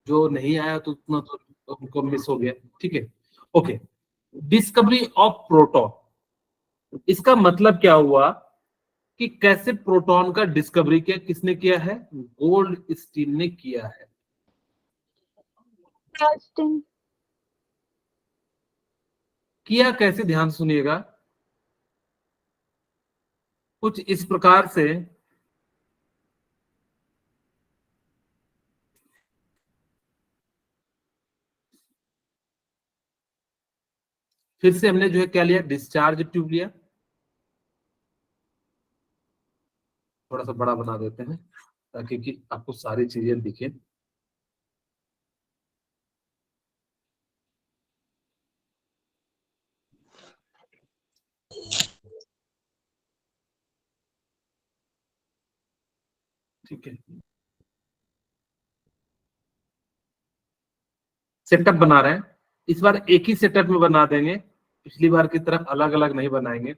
जो नहीं आया तो उतना तो उनको मिस हो गया। ठीक है, ओके। डिस्कवरी ऑफ प्रोटॉन, इसका मतलब क्या हुआ कि कैसे प्रोटॉन का डिस्कवरी किया, किसने किया है? गोल्ड स्टीन ने किया है। किया कैसे, ध्यान सुनिएगा। कुछ इस प्रकार से, फिर से हमने जो है क्या लिया, डिस्चार्ज ट्यूब लिया। थोड़ा सा बड़ा बना देते हैं ताकि कि आपको सारी चीजें दिखे। ठीक है, सेटअप बना रहे हैं, इस बार एक ही सेटअप में बना देंगे, पिछली बार की तरह अलग अलग नहीं बनाएंगे।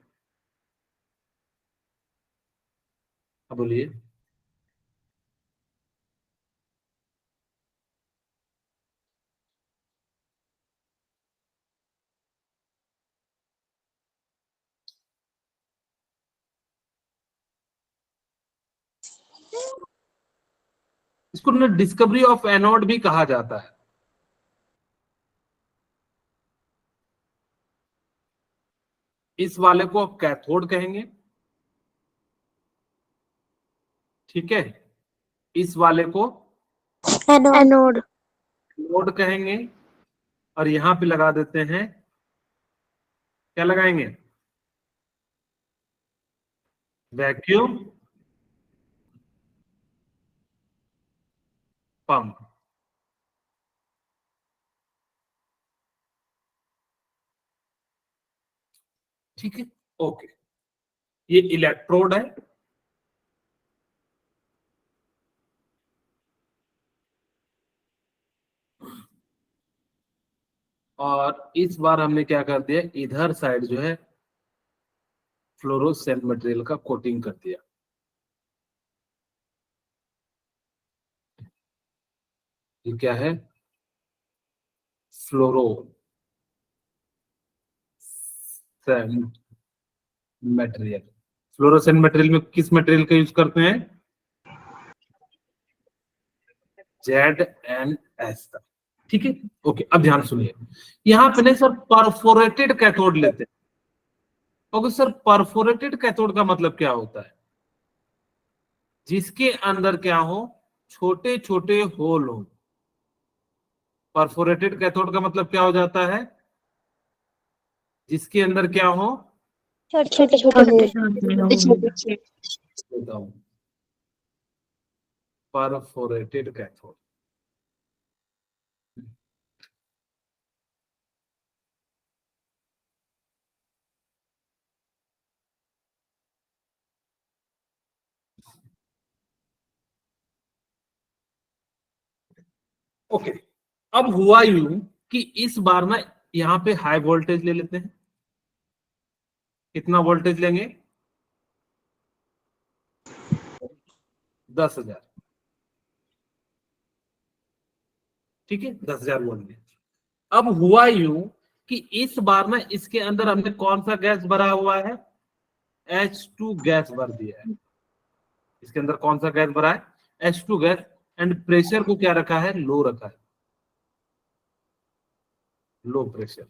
अब बोलिए। इसको ना डिस्कवरी ऑफ एनोड भी कहा जाता है। इस वाले को आप कैथोड कहेंगे, ठीक है। इस वाले को एनोड। एनोड कहेंगे, और यहां पे लगा देते हैं, क्या लगाएंगे? Vacuum pump. ठीक है, ओके। ये इलेक्ट्रोड है, और इस बार हमने क्या कर दिया, इधर साइड जो है फ्लोरोसेंट मटेरियल का कोटिंग कर दिया। ये क्या है? Fluorescent material. फ्लोरोसेंट मटेरियल में किस मटेरियल का यूज करते हैं? ZnS का। ठीक है, ओके। अब ध्यान सुनिए, यहां पे नहीं सर परफोरेटेड कैथोड लेते हैं। ओके सर, परफोरेटेड कैथोड का मतलब क्या होता है? जिसके अंदर क्या हो, छोटे छोटे होल हो। परफोरेटेड कैथोड का मतलब क्या हो जाता है? जिसके अंदर क्या हो, छोटे छोटे बताऊं, परफोरेटेड कैथोड। ओके, अब हुआ यूं कि इस बार ना यहां पे हाई वोल्टेज ले लेते हैं। कितना वोल्टेज लेंगे? 10,000। ठीक है, 10,000 वोल्ट में। अब हुआ यूं कि इस बार ना इसके अंदर हमने कौन सा गैस भरा हुआ है? H2 गैस भर दिया है। इसके अंदर कौन सा गैस भरा है? H2 gas. एंड प्रेशर को क्या रखा है? लो रखा है, लो प्रेशर।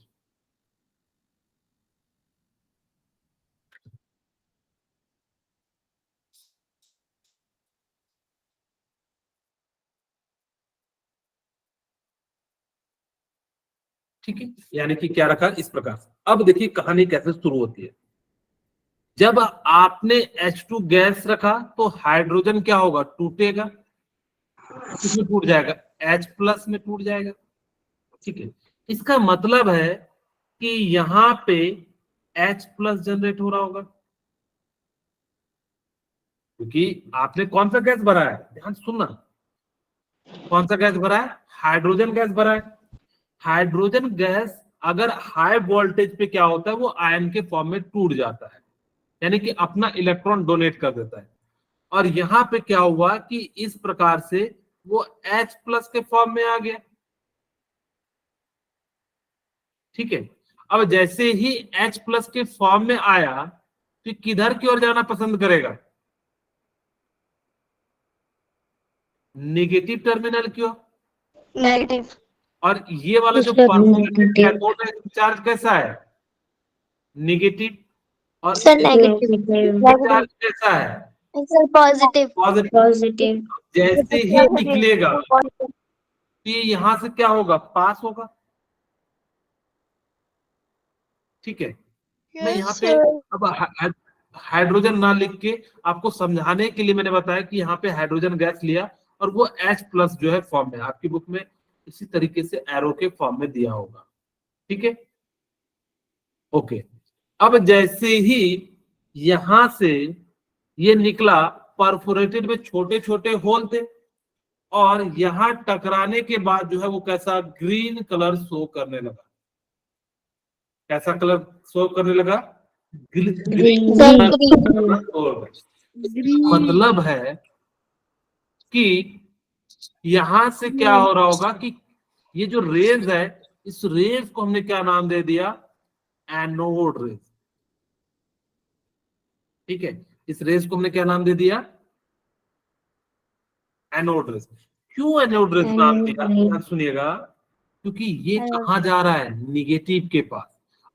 ठीक है, यानी कि क्या रखा इस प्रकार से। अब देखिए कहानी कैसे शुरू होती है। जब आपने H2 गैस रखा तो हाइड्रोजन क्या होगा? टूटेगा। किसमें टूट जाएगा? H+ में टूट जाएगा। ठीक है, इसका मतलब है कि यहां पे H+ जनरेट हो रहा होगा, क्योंकि आपने कौन सा गैस भरा है, ध्यान सुनना। कौन सा गैस भरा है? हाइड्रोजन गैस भरा है। हाइड्रोजन गैस अगर हाई वोल्टेज पे क्या होता है, वो आयन के फॉर्म में टूट जाता है, यानी कि अपना इलेक्ट्रॉन डोनेट कर देता है। और यहां पे क्या हुआ कि इस प्रकार से वो H प्लस के फॉर्म में आ गया। ठीक है, अब जैसे ही H प्लस के फॉर्म में आया तो ये किधर की ओर जाना पसंद करेगा? नेगेटिव टर्मिनल की ओर। नेगेटिव। और ये वाला जो परफोरेटेड कैथोड है चार्ज कैसा है? नेगेटिव। और सर नेगेटिव। चार्ज कैसा है? Sir positive. पॉजिटिव। पॉजिटिव। जैसे ही निकलेगा तो ये यहां से क्या होगा? पास होगा। ठीक है, मैं यहाँ पे अब हाइड्रोजन ना लिख के आपको समझाने के लिए मैंने बताया कि यहाँ पे हाइड्रोजन गैस लिया और वो H प्लस जो है फॉर्म में, आपकी बुक में इसी तरीके से एरो के फॉर्म में दिया होगा। ठीक है, ओके। अब जैसे ही यहां से ये निकला, परफोरेटेड में छोटे छोटे होल थे और यहां टकराने के बाद जो है वो कैसा ग्रीन कलर शो करने लगा। कैसा कलर शो करने लगा? ग्रीन मतलब है कि यहां से क्या हो रहा होगा कि ये जो रेज है, इस रेज को हमने क्या नाम दे दिया? Anode rays. ठीक है, इस रेज को हमने क्या नाम दे दिया? Anode rays. क्यों एनोड रेज नाम दिया? ध्यान सुनिएगा, क्योंकि ये कहां जा रहा है? निगेटिव के पास,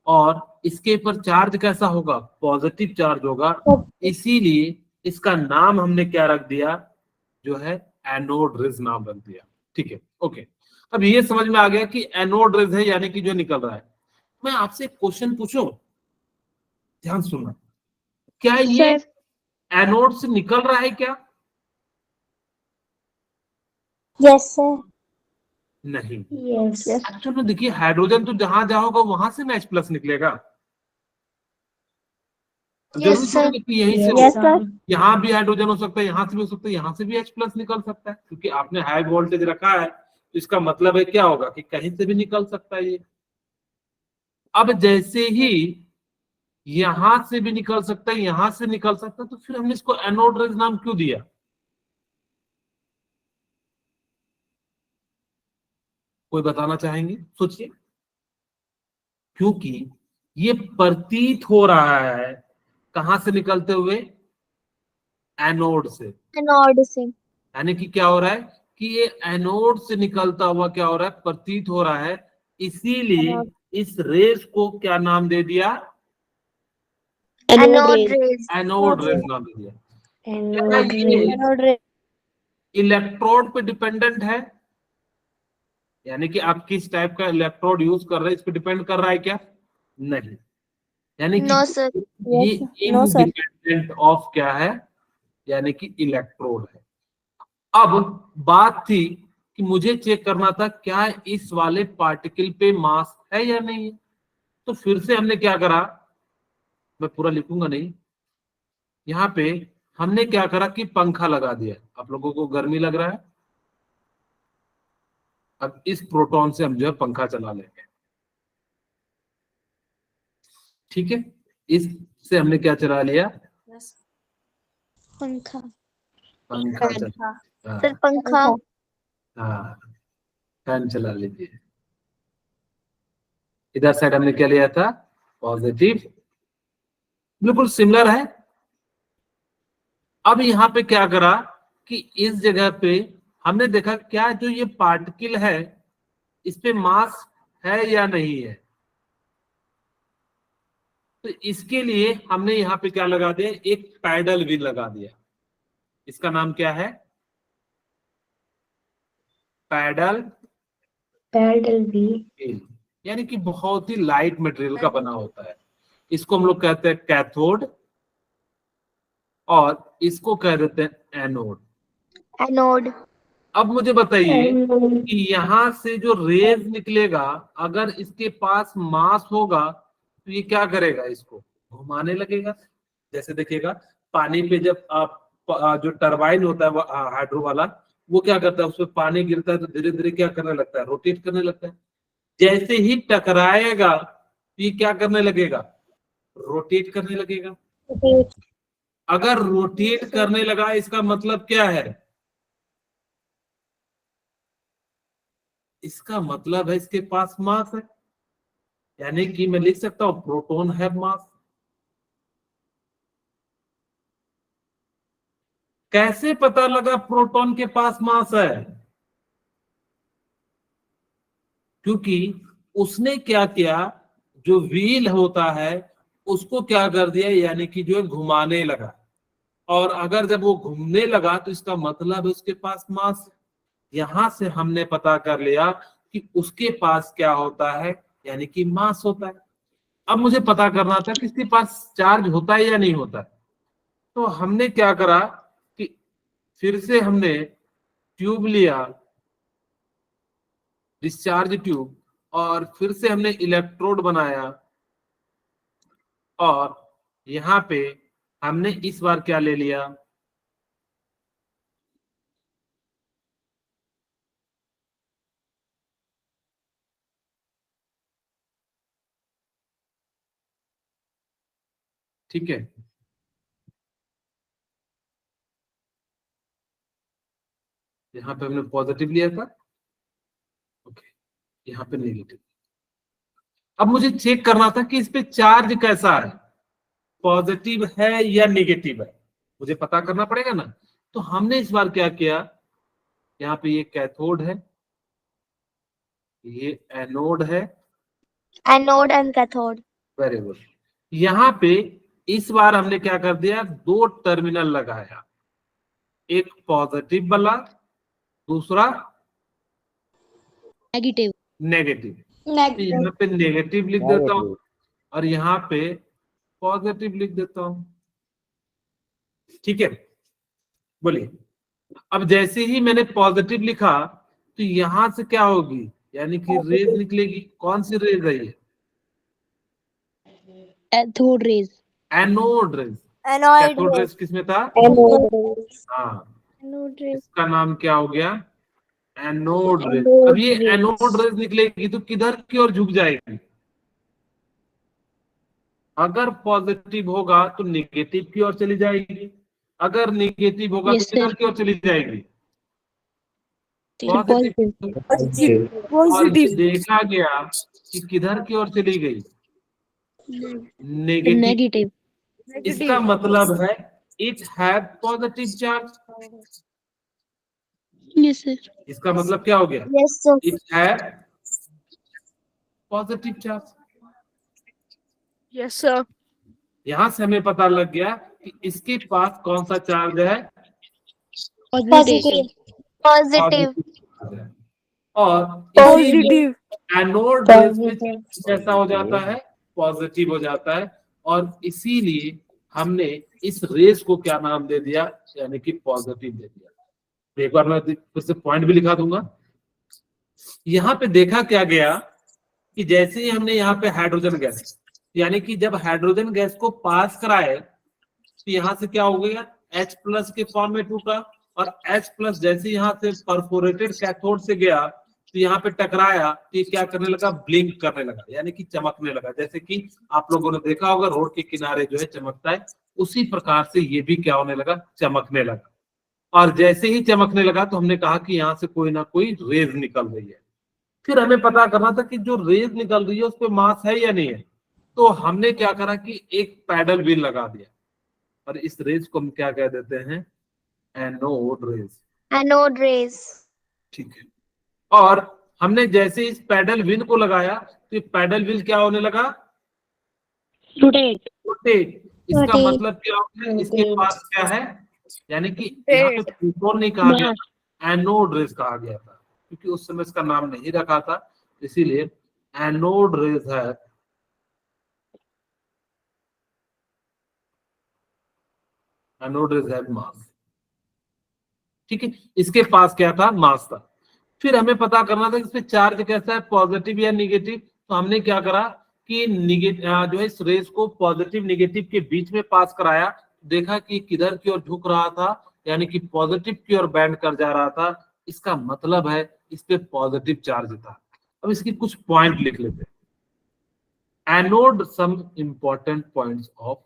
और इसके ऊपर चार्ज कैसा होगा? पॉजिटिव चार्ज होगा। इसीलिए इसका नाम हमने क्या रख दिया? जो है एनोड रेज नाम रख दिया। ठीक है, ओके। अब ये समझ में आ गया कि एनोड रेज है यानी कि जो निकल रहा है। मैं आपसे क्वेश्चन पूछूं, ध्यान सुनना, क्या ये एनोड से निकल रहा है क्या? Yes sir. नहीं। यस। एक्चुअल में देखिए, हाइड्रोजन तो जहां जहां होगा वहां से H प्लस निकलेगा। जरूरी यस थोड़ी सर। है कि यहीं से यस हो। सर। यहाँ भी हाइड्रोजन हो सकता है, यहाँ से भी हो सकता है, यहाँ से भी H प्लस निकल सकता है, क्योंकि आपने हाई वोल्टेज रखा है तो इसका मतलब है क्या होगा कि कहीं से भी निकल सकता है ये। अब जैसे ही यहां से भी निकल सकता है, यहां से निकल सकता है, तो फिर हमने इसको एनोड रेज नाम क्यों दिया? कोई बताना चाहेंगे? सोचिए। क्योंकि ये प्रतीत हो रहा है कहां से निकलते हुए? एनोड से। एनोड से। यानी कि क्या हो रहा है कि ये एनोड से निकलता हुआ क्या हो रहा है? प्रतीत हो रहा है। इसीलिए इस रेस को क्या नाम दे दिया? Anode rays. एनोड रेस नाम दे दिया। क्या ये एनोड रेज। इलेक्ट्रोड पे डिपेंडेंट है? यानी कि आप किस टाइप का इलेक्ट्रोड यूज कर रहे हैं इस पे डिपेंड कर रहा है क्या? नहीं। यानी कि नो सर। ये इंडिपेंडेंट ऑफ क्या है? यानी कि इलेक्ट्रोड है। अब बात थी कि मुझे चेक करना था क्या इस वाले पार्टिकल पे मास है या नहीं है। तो फिर से हमने क्या करा, मैं पूरा लिखूंगा नहीं, यहाँ पे हमने क्या करा कि पंखा लगा दिया। आप लोगों को गर्मी लग रहा है, अब इस प्रोटॉन से हम जो है पंखा चला लेंगे। ठीक है, इससे हमने क्या चला लिया? पंखा। पंखा चला। सर पंखा। हाँ, फैन चला लीजिए। इधर साइड हमने क्या लिया था? पॉजिटिव। बिल्कुल सिमिलर है। अब यहाँ पे क्या करा कि इस जगह पे हमने देखा क्या जो ये पार्टिकल है इस पे मास है या नहीं है। तो इसके लिए हमने यहाँ पे क्या लगा दिया? एक पैडल व्हील लगा दिया। इसका नाम क्या है? Paddle wheel. यानी कि बहुत ही लाइट मटेरियल का बना होता है। इसको हम लोग कहते हैं कैथोड और इसको कह देते हैं एनोड। एनोड। अब मुझे बताइए कि यहां से जो रेज निकलेगा, अगर इसके पास मास होगा तो ये क्या करेगा? इसको घुमाने लगेगा। जैसे देखिएगा, पानी पे जब आप जो टरबाइन होता है हाइड्रो वाला, वो क्या करता है? उसमें पानी गिरता है तो धीरे धीरे क्या करने लगता है? रोटेट करने लगता है। जैसे ही टकराएगा तो ये क्या करने लगेगा? रोटेट करने लगेगा। अगर रोटेट करने लगा इसका मतलब क्या है? इसका मतलब है इसके पास मास है, यानी कि मैं लिख सकता हूं प्रोटॉन हैव मास। कैसे पता लगा प्रोटॉन के पास मास है? क्योंकि उसने क्या किया, जो व्हील होता है उसको क्या कर दिया, यानी कि जो है घुमाने लगा, और अगर जब वो घूमने लगा तो इसका मतलब है उसके पास मास है। यहां से हमने पता कर लिया कि उसके पास क्या होता है, यानी कि मास होता है। अब मुझे पता करना था कि इसके पास चार्ज होता है या नहीं होता है। तो हमने क्या करा कि फिर से हमने ट्यूब लिया, डिस्चार्ज ट्यूब, और फिर से हमने इलेक्ट्रोड बनाया, और यहाँ पे हमने इस बार क्या ले लिया, ठीक है, यहाँ पे हमने पॉजिटिव लिया था, ओके, यहाँ पे नेगेटिव। अब मुझे चेक करना था कि इस पे चार्ज कैसा है, पॉजिटिव है या नेगेटिव है, मुझे पता करना पड़ेगा ना। तो हमने इस बार क्या किया, यहाँ पे ये कैथोड है, ये एनोड है, Anode and cathode. Very good. यहाँ पे इस बार हमने क्या कर दिया, दो टर्मिनल लगाया, एक पॉजिटिव वाला, दूसरा नेगेटिव। नेगेटिव। तो यहाँ पे नेगेटिव लिख देता हूँ और यहाँ पे पॉजिटिव लिख देता हूँ, ठीक है। बोलिए, अब जैसे ही मैंने पॉजिटिव लिखा तो यहां से क्या होगी, यानी कि रेज निकलेगी। कौन सी रेज है ये? एथोड rays. Anode rays. Anode cathode rays. Rays किसमें था? Anode rays. हाँ, Anode rays. इसका नाम क्या हो गया, एनोड रेज। अब Anode ये rays. एनोड रेज निकलेगी तो किधर की ओर झुक जाएगी? अगर पॉजिटिव होगा तो निगेटिव की ओर चली जाएगी, अगर निगेटिव होगा तो यस किधर सर। की ओर चली जाएगी? पॉजिटिव। पॉजिटिव। और ये देखा गया कि किधर की ओर चली गई, नेगेटिव। नेगेटिव। इसका मतलब है it have positive charge. Yes sir. इसका मतलब क्या हो गया, Yes, sir. It have positive charge. Yes sir. यहां से हमें पता लग गया कि इसके पास कौन सा चार्ज है, पॉजिटिव। Positive. पॉजिटिव चार्ज है। और इसीलिए Positive. एनोड रेज में चार्ज कैसा हो जाता है, पॉजिटिव हो जाता है। और इसीलिए हमने इस रेस को क्या नाम दे दिया, यानी कि पॉजिटिव दे दिया। तो एक बार मैं फिर से पॉइंट भी लिखा दूंगा। यहाँ पे देखा क्या गया कि जैसे ही हमने यहाँ पे हाइड्रोजन गैस, यानी कि जब हाइड्रोजन गैस को पास कराए तो यहाँ से क्या हो गया, H प्लस के फॉर्म में टूटा, और H प्लस जैसे यहाँ से परफोरेटेड कैथोड से गया तो यहाँ पे टकराया तो ये क्या करने लगा, ब्लिंक करने लगा, यानी कि चमकने लगा। जैसे कि आप लोगों ने देखा होगा रोड के किनारे जो है चमकता है, उसी प्रकार से ये भी क्या होने लगा, चमकने लगा। और जैसे ही चमकने लगा तो हमने कहा कि यहाँ से कोई ना कोई रेज निकल रही है। फिर हमें पता करना था कि जो रेज निकल रही है उस पर मास है या नहीं है। तो हमने क्या करा कि एक पैडल व्हील लगा दिया, और इस रेज को हम क्या कह देते हैं, एनोड रेज, Anode rays. ठीक है। और हमने जैसे इस पैडल व्हील को लगाया तो ये पैडल व्हील क्या होने लगा, रोटेट। रोटेट। इसका Rotate. मतलब क्या हो गया, इसके पास क्या है, यानी कि यहाँ पे प्रोटॉन नहीं कहा गया, एनोड रेज कहा गया था, क्योंकि उस समय इसका नाम नहीं रखा था, इसीलिए एनोड रेज है, एनोड रेज है मास, ठीक है। इसके पास क्या था, मास था। फिर हमें पता करना था कि इसमें चार्ज कैसा है, पॉजिटिव या निगेटिव। तो हमने क्या करा कि जो है इस रेस को पॉजिटिव निगेटिव के बीच में पास कराया, देखा कि किधर की ओर झुक रहा था, यानी कि पॉजिटिव की ओर बैंड कर जा रहा था। इसका मतलब है इस पे पॉजिटिव चार्ज था। अब इसकी कुछ पॉइंट लिख लेते हैं, anode some important points of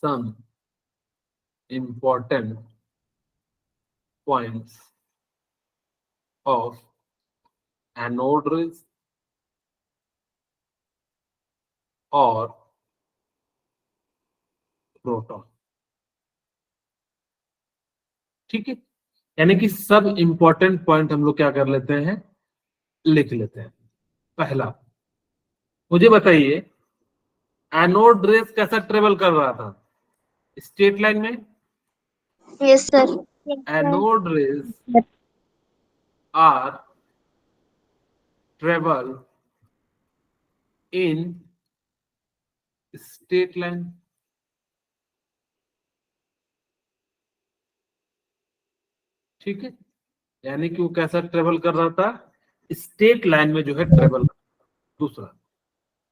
some important points of anode rays और प्रोटॉन। ठीक है, यानी कि सब इंपॉर्टेंट पॉइंट हम लोग क्या कर लेते हैं, लिख लेते हैं। पहला, मुझे बताइए एनोड रेस कैसा ट्रेवल कर रहा था, स्ट्रेट लाइन में। Yes, sir. Anode rays are travel in straight line. ठीक है, यानी कि वो कैसा ट्रेवल कर रहा था, स्ट्रेट लाइन में जो है ट्रेवल। दूसरा,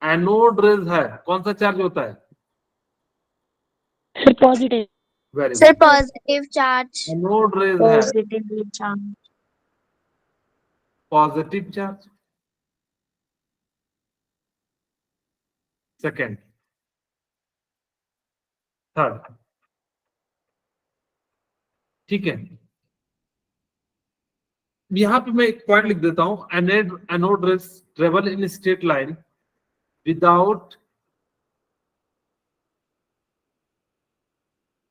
एनोड रेज है, कौन सा चार्ज होता है, Sir, positive. Very Sir, good. positive charge. Anode rays है Positive charge. Positive charge. Second, third. ठीक है, यहां पे मैं एक पॉइंट लिख देता हूं, anode rays travel in straight line without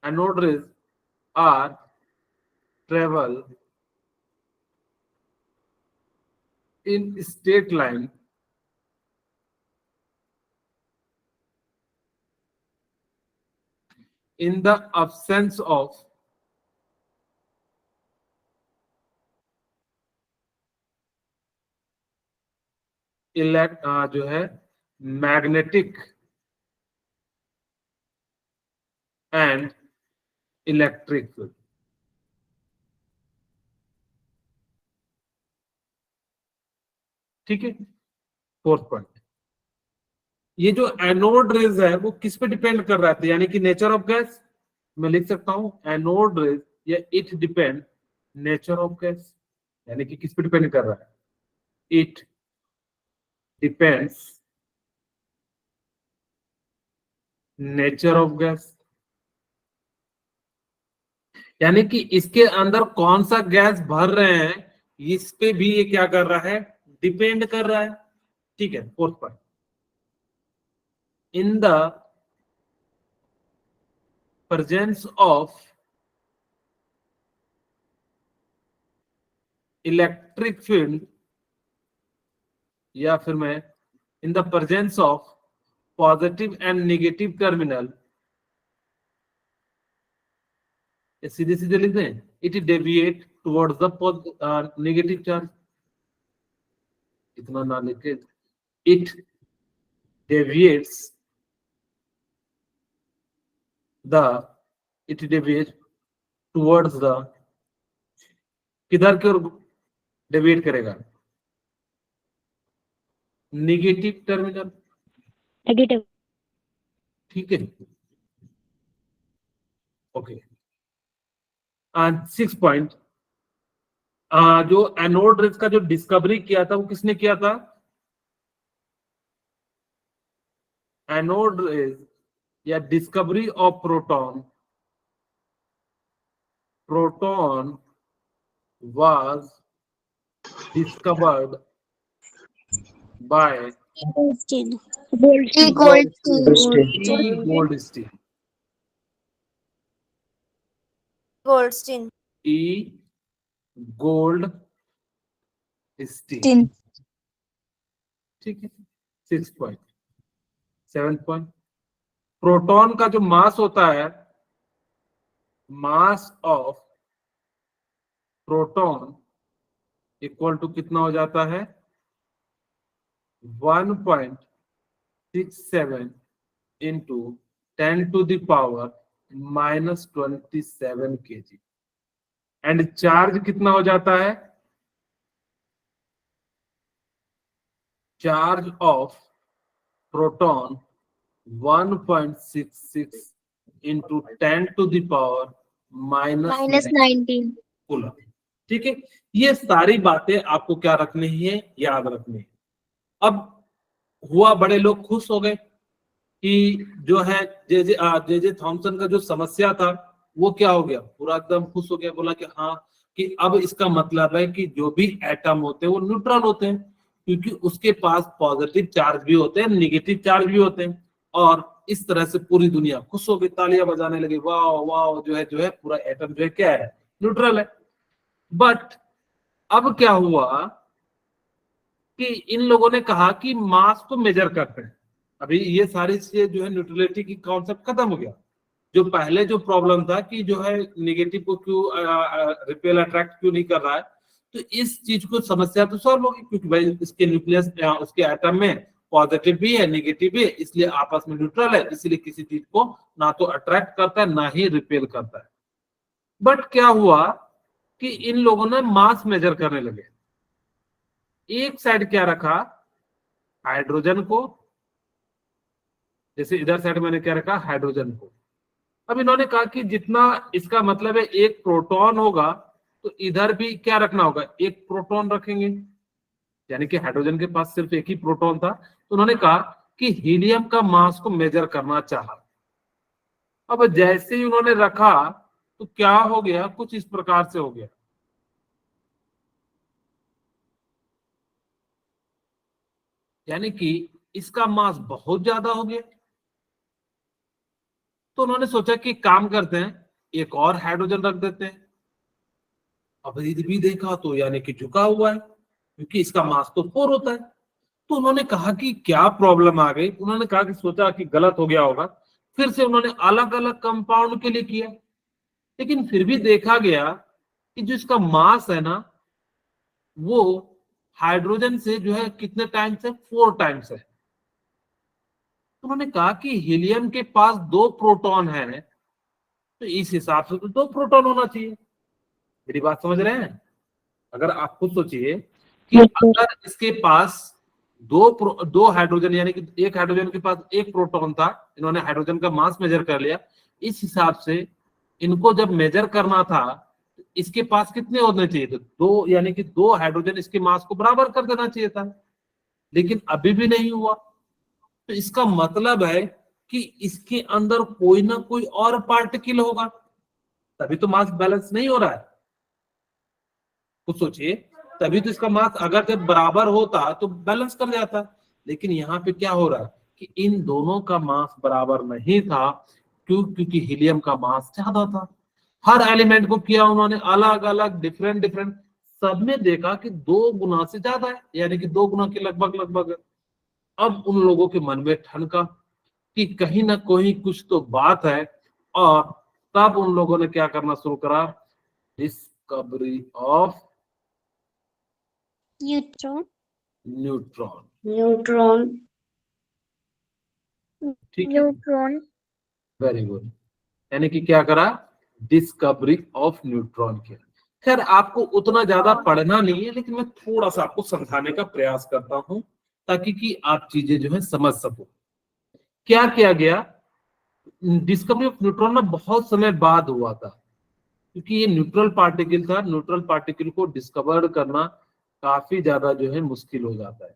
anode rays are travel in straight line in the absence of जो है मैग्नेटिक एंड इलेक्ट्रिक फील्ड। ठीक है, फोर्थ पॉइंट, ये जो एनोड रेज है वो किस पे डिपेंड कर रहा है, यानी कि नेचर ऑफ गैस। मैं लिख सकता हूं एनोड रेज या it depend nature of gas, यानी कि किस पे डिपेंड कर रहा है, it depends nature of gas, यानी कि इसके अंदर कौन सा गैस भर रहे हैं इस पे भी ये क्या कर रहा है, डिपेंड कर रहा है। ठीक है, fourth point, in the presence of electric field, या फिर मैं in the presence of positive and negative terminal, सीधे सीधे लिख दें, it deviate towards the negative charge. इतना ना लिखे, it deviates it deviate towards the, किधर की ओर डेविएट करेगा, नेगेटिव टर्मिनल। Negative. ठीक है, ओके। सिक्स पॉइंट, जो एनोड रेज का जो डिस्कवरी किया था वो किसने किया था, एनोड रेज या discovery of proton, proton was discovered by Goldstein. Goldstein. E. Goldstein. Goldstein. E. Goldstein। Tin. ठीक है, 6 पॉइंट। 7 पॉइंट, प्रोटॉन का जो मास होता है, mass of proton equal to कितना हो जाता है, 1.67 into 10 to the power -27 kg। And charge कितना हो जाता है, charge of proton 1.66 into 10 to the power -19 coulomb. ठीक है, ये सारी बातें आपको क्या रखनी है, याद रखनी है। अब हुआ, बड़े लोग खुश हो गए कि जो है जे जे थॉमसन का जो समस्या था वो क्या हो गया, पूरा एकदम खुश हो गया, बोला कि हाँ, कि अब इसका मतलब है कि जो भी एटम होते हैं वो न्यूट्रल होते हैं, क्योंकि उसके पास पॉजिटिव चार्ज भी होते हैं, नेगेटिव चार्ज भी होते हैं। और इस तरह से पूरी दुनिया खुश हो गई, तालियां बजाने लगी, वाह वाह, जो है पूरा एटम जो है क्या है, न्यूट्रल है। बट अब क्या हुआ कि इन लोगों ने कहा कि मास को मेजर करते हैं। अभी ये सारी चीजें जो है न्यूट्रलिटी की कॉन्सेप्ट खत्म हो गया। जो पहले जो प्रॉब्लम था कि जो है निगेटिव को क्यों रिपेल अट्रैक्ट क्यों नहीं कर रहा है, तो इस चीज को समस्या तो सॉल्व होगी, क्योंकि भाई इसके न्यूक्लियस उसके एटम में पॉजिटिव भी है नेगेटिव भी है, इसलिए आपस में न्यूट्रल है, इसलिए किसी चीज को ना तो अट्रैक्ट करता है ना ही रिपेल करता है। बट क्या हुआ कि इन लोगों ने मास मेजर करने लगे। एक साइड क्या रखा, हाइड्रोजन को, जैसे इधर साइड मैंने क्या रखा, हाइड्रोजन को। अब इन्होंने कहा कि जितना इसका मतलब है एक प्रोटॉन होगा, तो इधर भी क्या रखना होगा, एक प्रोटॉन रखेंगे, यानी कि हाइड्रोजन के पास सिर्फ एक ही प्रोटॉन था, तो उन्होंने कहा कि हीलियम का मास को मेजर करना चाहा। अब जैसे ही उन्होंने रखा तो क्या हो गया, कुछ इस प्रकार से हो गया, यानी कि इसका मास बहुत ज्यादा हो गया। तो उन्होंने सोचा कि काम करते हैं, एक और हाइड्रोजन रख देते हैं। अब यदि भी देखा तो यानी कि झुका हुआ है, क्योंकि इसका मास तो 4 होता है। तो उन्होंने कहा कि क्या प्रॉब्लम आ गई, उन्होंने कहा कि सोचा कि गलत हो गया होगा, फिर से उन्होंने अलग अलग कंपाउंड के लिए किया, लेकिन फिर भी देखा गया कि जो इसका मास है ना, वो हाइड्रोजन से जो है कितने टाइम्स है, 4 टाइम्स है। तो उन्होंने कहा कि हीलियम के पास 2 प्रोटॉन है, तो इस हिसाब से तो 2 प्रोटॉन होना चाहिए। मेरी बात समझ रहे हैं? अगर आप खुद सोचिए कि Yes, sir. अगर इसके पास दो हाइड्रोजन, यानी कि एक हाइड्रोजन के पास एक प्रोटॉन था, इन्होंने हाइड्रोजन का मास मेजर कर लिया, इस हिसाब से इनको जब मेजर करना था, तो इसके पास कितने होने चाहिए थे, 2, यानी कि 2 हाइड्रोजन इसके मास को बराबर कर देना चाहिए था, लेकिन अभी भी नहीं हुआ। तो इसका मतलब है कि इसके अंदर कोई ना कोई और पार्टिकल होगा, तभी तो मास बैलेंस नहीं हो रहा है। कुछ सोचिए, तभी तो इसका मास अगर जब बराबर होता तो बैलेंस कर जाता, लेकिन यहाँ पे क्या हो रहा है कि इन दोनों का मास बराबर नहीं था। क्योंकि हीलियम का मास ज्यादा था। हर एलिमेंट को किया उन्होंने अलग अलग, डिफरेंट डिफरेंट, सब में देखा कि 2 गुना से ज्यादा है, यानी कि 2 गुना के लगभग लगभग है। अब उन लोगों के मन में ठनका कि कहीं ना कहीं कुछ तो बात है, और तब उन लोगों ने क्या करना शुरू करा, discovery of Neutron. Neutron. Neutron. ठीक है, न्यूट्रॉन। Very good. यानी कि क्या करा, डिस्कवरी ऑफ न्यूट्रॉन किया। खैर आपको उतना ज्यादा पढ़ना नहीं है, लेकिन मैं थोड़ा सा आपको समझाने का प्रयास करता हूं, ताकि कि आप चीजें जो है समझ सको। क्या किया गया, डिस्कवरी ऑफ न्यूट्रॉन ना बहुत समय बाद हुआ था, क्योंकि ये न्यूट्रल पार्टिकल था, न्यूट्रल पार्टिकल को डिस्कवर करना काफी ज्यादा जो है मुश्किल हो जाता है।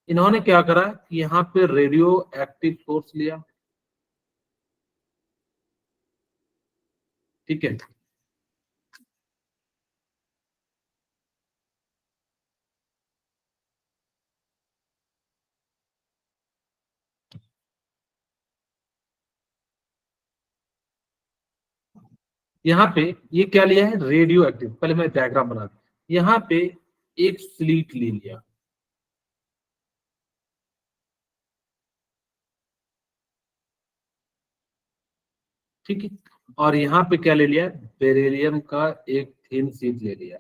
इन्होंने क्या करा कि यहाँ पे रेडियो एक्टिव सोर्स लिया, ठीक है, यहाँ पे ये क्या लिया है, रेडियो एक्टिव। पहले मैं डायग्राम बना दूं। यहाँ पे एक स्लीट ले लिया, ठीक है, और यहाँ पे क्या ले लिया, बेरिलियम का एक थिन शीट ले लिया,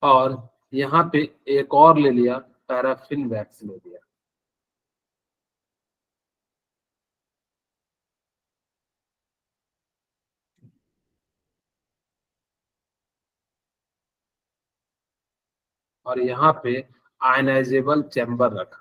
और यहाँ पे एक और ले लिया, पैराफिन वैक्स ले लिया। और यहाँ पे आयनाइजेबल चैम्बर रखा।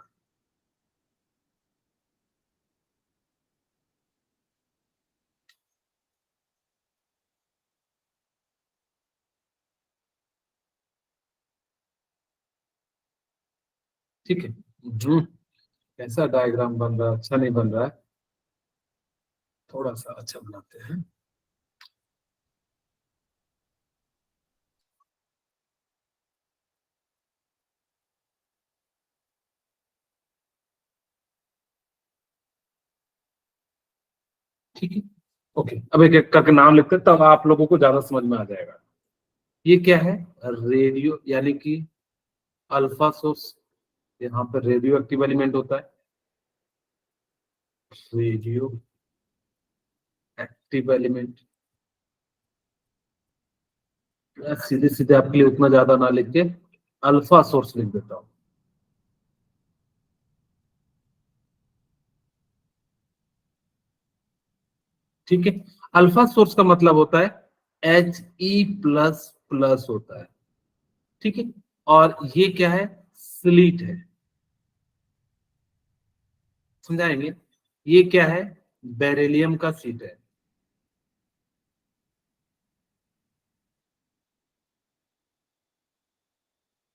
ठीक है, कैसा डायग्राम बन रहा है? अच्छा नहीं बन रहा है, थोड़ा सा अच्छा बनाते हैं। ठीक है, ओके। अब एक एक करके नाम लिखते हैं, तब आप लोगों को ज्यादा समझ में आ जाएगा। ये क्या है? रेडियो यानी कि अल्फा सोर्स, यहाँ पे रेडियो एक्टिव एलिमेंट होता है, रेडियो एक्टिव एलिमेंट। सीधे सीधे आपके लिए उतना ज्यादा ना लिख के अल्फा सोर्स लिख देता हूं। ठीक है, अल्फा सोर्स का मतलब होता है He++ होता है। ठीक है, और ये क्या है? स्लीट है, समझाएंगे। ये क्या है? बेरिलियम का सीट है।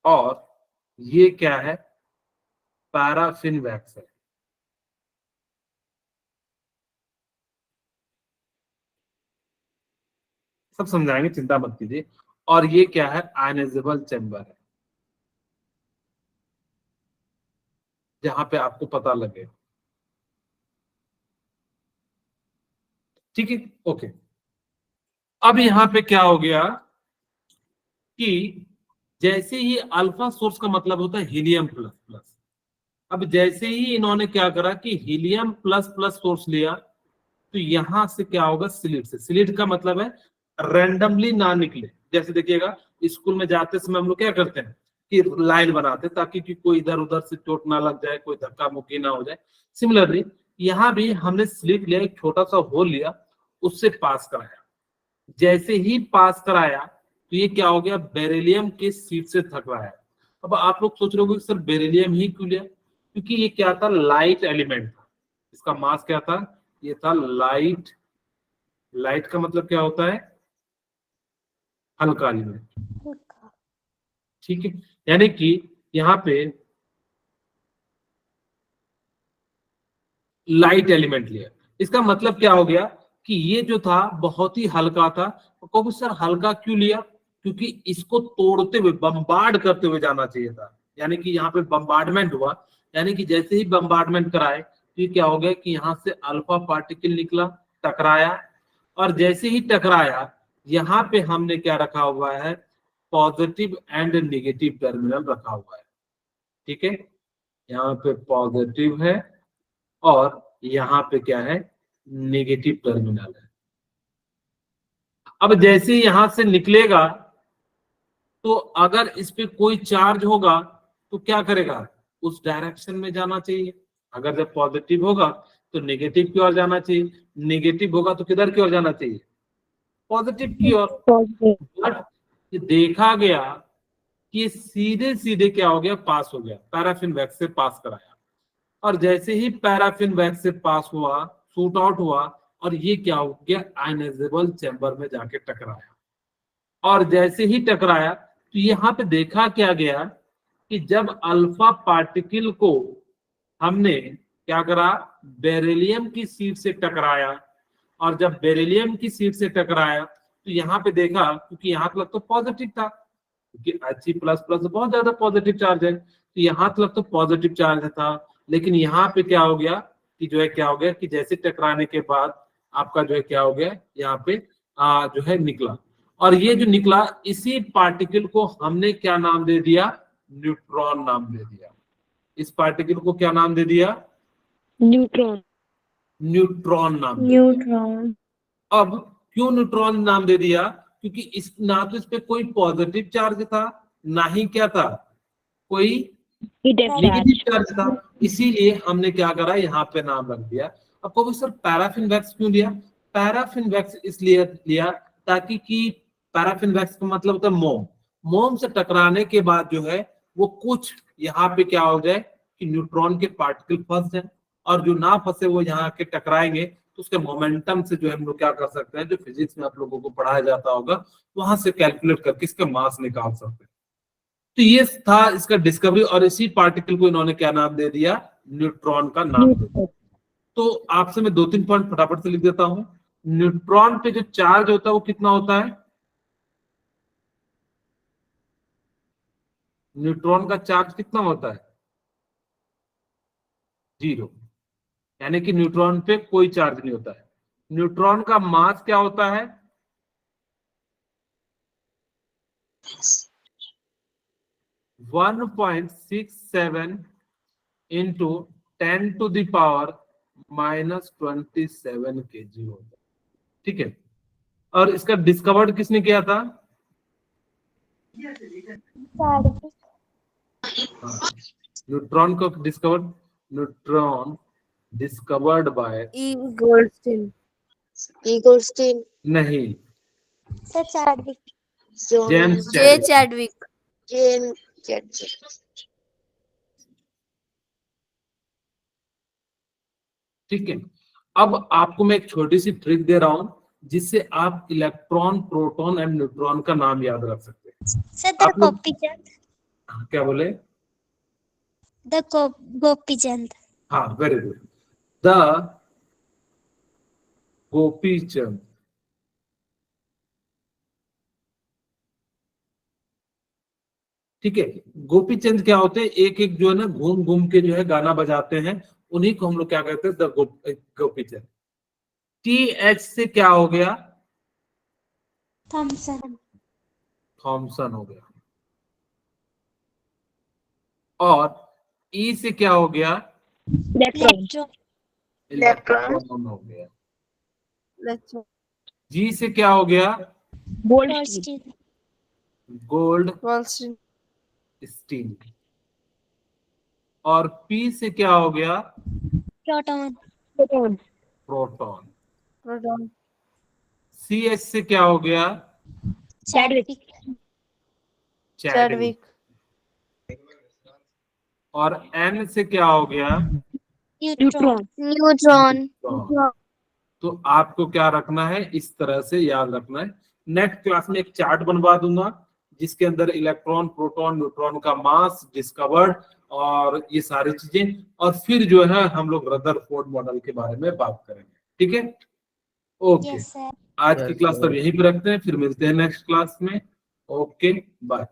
और ये क्या है? पैराफिन वैक्स है। सब समझाएंगे, चिंता मत कीजिए। और ये क्या है? आयनाइजेबल चैम्बर है, जहां पे आपको पता लगे। ठीक है, ओके। अब यहाँ पे क्या हो गया कि जैसे ही अल्फा सोर्स का मतलब होता है हीलियम प्लस प्लस। अब जैसे ही इन्होंने क्या करा कि हीलियम प्लस प्लस सोर्स लिया, तो यहां से क्या होगा? सिलिट से। सिलिट का मतलब है रैंडमली ना निकले। जैसे देखिएगा, स्कूल में जाते समय हम लोग क्या करते हैं कि लाइन बनाते हैं, ताकि कि कोई इधर उधर से चोट ना लग जाए, कोई धक्का मुक्की ना हो जाए। सिमिलरली यहाँ भी हमने स्लिट लिया, एक छोटा सा होल लिया, उससे पास कराया। जैसे ही पास कराया तो ये क्या हो गया? बेरिलियम के सीट से टकराया। अब आप लोग सोच रहे होंगे सर बेरिलियम ही क्यों लिया? क्योंकि ये क्या था? लाइट एलिमेंट था। इसका मास क्या था? ये था लाइट। लाइट का मतलब क्या होता है? हल्का एलिमेंट। ठीक है, यानी कि यहाँ पे लाइट एलिमेंट लिया। इसका मतलब क्या हो गया कि ये जो था बहुत ही हल्का था। तो कहोगे सर हल्का क्यों लिया? क्योंकि इसको तोड़ते हुए, बम्बार्ड करते हुए जाना चाहिए था। यानी कि यहाँ पे बम्बार्डमेंट हुआ, यानी कि जैसे ही बम्बार्डमेंट कराए तो ये क्या हो गया कि यहाँ से अल्फा पार्टिकल निकला, टकराया। और जैसे ही टकराया, यहाँ पे हमने क्या रखा हुआ है? पॉजिटिव एंड निगेटिव टर्मिनल रखा हुआ है। ठीक है, यहाँ पे पॉजिटिव है और यहाँ पे क्या है? नेगेटिव टर्मिनल है। अब जैसे ही यहां से निकलेगा, तो अगर इस पे कोई चार्ज होगा तो क्या करेगा? उस डायरेक्शन में जाना चाहिए। अगर जब पॉजिटिव होगा तो नेगेटिव की ओर जाना चाहिए, नेगेटिव होगा तो किधर की ओर जाना चाहिए? पॉजिटिव की ओर। Positive. बट ये देखा गया कि सीधे सीधे क्या हो गया? पास हो गया, पैराफिन वैक्स से पास कराया। और जैसे ही पैराफिन वैक्स से पास हुआ, शूट आउट हुआ, और ये क्या हो गया? आयनाइजेबल चैम्बर में जाके टकराया। और जैसे ही टकराया तो यहाँ पे देखा क्या गया कि जब अल्फा पार्टिकल को हमने क्या करा? बेरिलियम की सीट से टकराया। और जब बेरिलियम की सीट से टकराया तो यहाँ पे देखा, क्योंकि यहाँ तक तो पॉजिटिव था, क्योंकि He++ बहुत ज्यादा पॉजिटिव चार्ज है, तो यहाँ तक तो पॉजिटिव चार्ज था। लेकिन यहाँ पे क्या हो गया कि जो है क्या हो गया कि जैसे टकराने के बाद आपका जो है क्या हो गया? यहाँ पे जो है निकला। और ये जो निकला, इसी पार्टिकल को हमने क्या नाम दे दिया? न्यूट्रॉन नाम दे दिया। इस पार्टिकल को क्या नाम दे दिया? Neutron. न्यूट्रॉन नाम दे दिया। Neutron. अब क्यों न्यूट्रॉन नाम दे दिया? क्योंकि इस ना तो इस पे कोई पॉजिटिव चार्ज था, ना ही क्या था? कोई Negative नेगेटिव charge. चार्ज था। इसीलिए हमने क्या करा? यहाँ पे नाम रख दिया। अब कहोगे सर पैराफिन वैक्स क्यों लिया? पैराफिन वैक्स इसलिए लिया ताकि कि पैराफिन वैक्स का मतलब होता है मोम। मोम से टकराने के बाद जो है वो कुछ यहाँ पे क्या हो जाए कि न्यूट्रॉन के पार्टिकल फंस जाए, और जो ना फंसे वो यहाँ के टकराएंगे, तो उसके मोमेंटम से जो है हम लोग क्या कर सकते हैं, जो फिजिक्स में आप लोगों को पढ़ाया जाता होगा, वहां से कैलकुलेट करके इसका मास निकाल सकते हैं। तो ये था इसका डिस्कवरी, और इसी पार्टिकल को इन्होंने क्या नाम दे दिया? न्यूट्रॉन का नाम देते हैं। तो आपसे मैं 2-3 पॉइंट फटाफट से लिख देता हूं। न्यूट्रॉन पे जो चार्ज होता है वो कितना होता है? न्यूट्रॉन का चार्ज कितना होता है? 0, यानी कि न्यूट्रॉन पे कोई चार्ज नहीं होता है। न्यूट्रॉन का मास क्या होता है? 1.67 इंटू 10⁻⁻27 kg होता है। ठीक है, और इसका डिस्कवर्ड किसने किया था? न्यूट्रॉन को डिस्कवर्ड बाय E. Goldstein. नहीं, Sir Chadwick. James J. Chadwick. Chadwick. ठीक है, अब आपको मैं एक छोटी सी ट्रिक दे रहा हूं जिससे आप इलेक्ट्रॉन, प्रोटॉन एंड न्यूट्रॉन का नाम याद रख सकते हैं। Sir, the आप लोग- Gopichandh. क्या बोले? The Gopichandh. हाँ, वेरी गुड, द गोपीचंद। ठीक है, गोपीचंद क्या होते हैं? एक एक जो है ना घूम घूम के जो है गाना बजाते हैं, उन्हीं को हम लोग क्या कहते हैं? द गोपीचंद। TH से क्या हो गया? Thompson. थॉमसन हो गया। और E से क्या हो गया? Electron. इलेक्ट्रॉन हो गया। G से क्या हो गया? Goldstein. Gold Goldstein. स्टील। और P से क्या हो गया? Proton. Proton. Proton. Proton. CH से क्या हो गया? Chadwick. चैडविक। और N से क्या हो गया? Neutron. Neutron. तो आपको क्या रखना है? इस तरह से याद रखना है। नेक्स्ट क्लास में एक चार्ट बनवा दूंगा जिसके अंदर इलेक्ट्रॉन, प्रोटॉन, न्यूट्रॉन का मास, डिस्कवर्ड और ये सारी चीजें, और फिर जो है हम लोग रदरफोर्ड मॉडल के बारे में बात करेंगे। ठीक है, ओके। Yes, sir. आज की क्लास तब यहीं पे रखते हैं, फिर मिलते हैं नेक्स्ट क्लास में। Okay, bye.